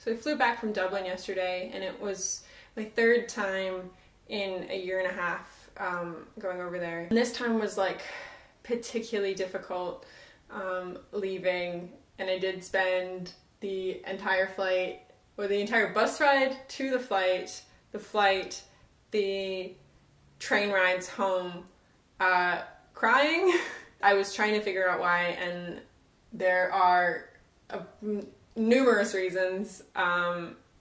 So I flew back from Dublin yesterday, and it was my third time in a year and a half going over there. And this time was like particularly difficult leaving, and I did spend the entire flight, or the entire bus ride to the flight, the train rides home, crying. I was trying to figure out why, and there are numerous reasons,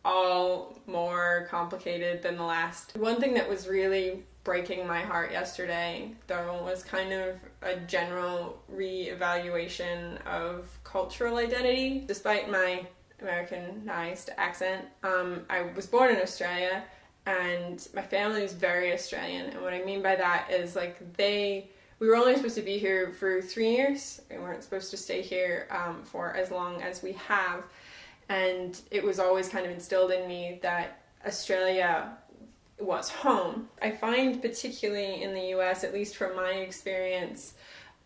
all more complicated than the last. One thing that was really breaking my heart yesterday, though, was kind of a general re-evaluation of cultural identity. Despite my Americanized accent, I was born in Australia, and my family is very Australian, and what I mean by that is, like, we were only supposed to be here for 3 years. We weren't supposed to stay here for as long as we have. And it was always kind of instilled in me that Australia was home. I find, particularly in the US, at least from my experience,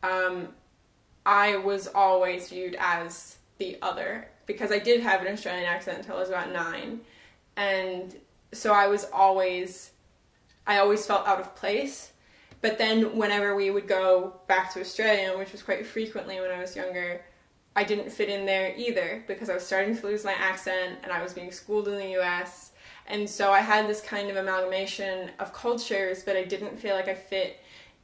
I was always viewed as the other, because I did have an Australian accent until I was about 9. And so I always felt out of place. But then whenever we would go back to Australia, which was quite frequently when I was younger, I didn't fit in there either, because I was starting to lose my accent and I was being schooled in the US. And so I had this kind of amalgamation of cultures, but I didn't feel like I fit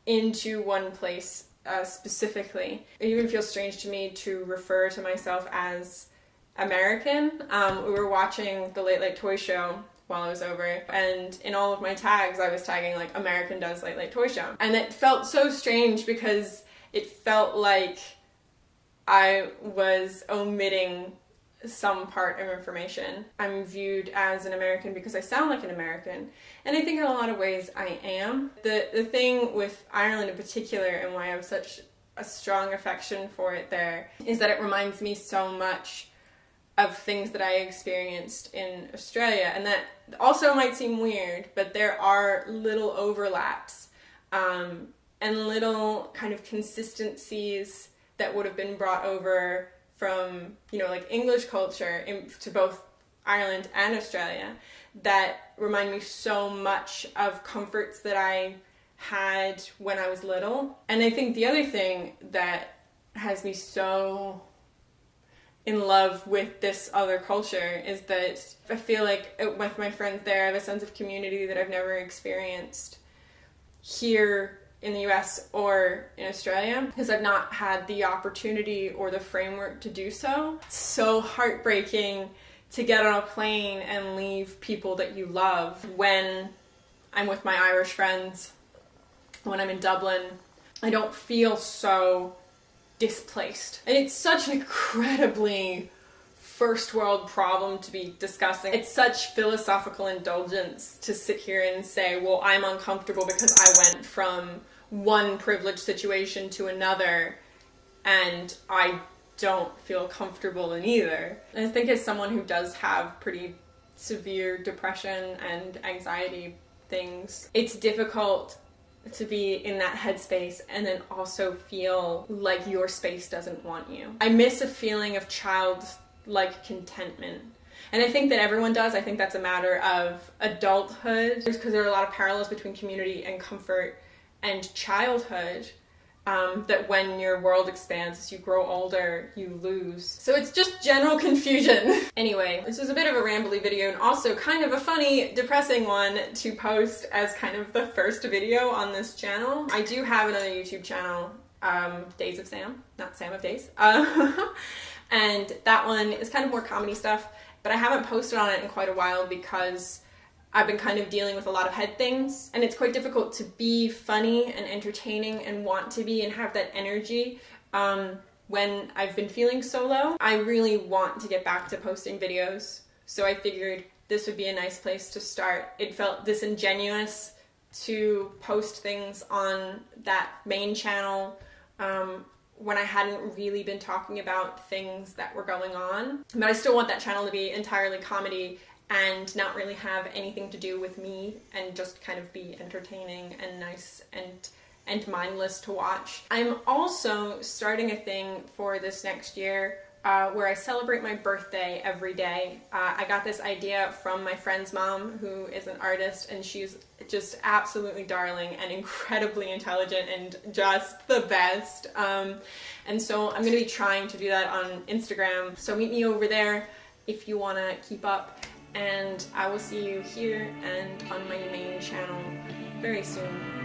into one place specifically. It even feels strange to me to refer to myself as American. We were watching the Late Late Toy Show while I was over, and in all of my tags I was tagging like American Does Late Late Toy Show, and it felt so strange because it felt like I was omitting some part of information. I'm viewed as an American because I sound like an American, and I think in a lot of ways I am. The thing with Ireland in particular, and why I have such a strong affection for it there, is that it reminds me so much of things that I experienced in Australia, and that also might seem weird, but there are little overlaps and little kind of consistencies that would have been brought over from, like English culture to both Ireland and Australia that remind me so much of comforts that I had when I was little. And I think the other thing that has me so in love with this other culture is that I feel like with my friends there, I have a sense of community that I've never experienced here in the US or in Australia, because I've not had the opportunity or the framework to do so. It's so heartbreaking to get on a plane and leave people that you love. When I'm with my Irish friends, when I'm in Dublin, I don't feel so displaced. And it's such an incredibly first world problem to be discussing. It's such philosophical indulgence to sit here and say, well, I'm uncomfortable because I went from one privileged situation to another and I don't feel comfortable in either. And I think as someone who does have pretty severe depression and anxiety things, it's difficult to be in that headspace and then also feel like your space doesn't want you. I miss a feeling of childlike contentment. And I think that everyone does. I think that's a matter of adulthood, because there are a lot of parallels between community and comfort and childhood, that when your world expands, as you grow older, you lose. So it's just general confusion. Anyway, this was a bit of a rambly video, and also kind of a funny, depressing one to post as kind of the first video on this channel. I do have another YouTube channel, Days of Sam, not Sam of Days. And that one is kind of more comedy stuff, but I haven't posted on it in quite a while because I've been kind of dealing with a lot of head things, and it's quite difficult to be funny and entertaining and want to be and have that energy when I've been feeling so low. I really want to get back to posting videos, so I figured this would be a nice place to start. It felt disingenuous to post things on that main channel when I hadn't really been talking about things that were going on. But I still want that channel to be entirely comedy and not really have anything to do with me, and just kind of be entertaining and nice and mindless to watch. I'm also starting a thing for this next year where I celebrate my birthday every day. I got this idea from my friend's mom, who is an artist, and she's just absolutely darling and incredibly intelligent and just the best. And so I'm going to be trying to do that on Instagram. So meet me over there if you want to keep up, and I will see you here and on my main channel very soon.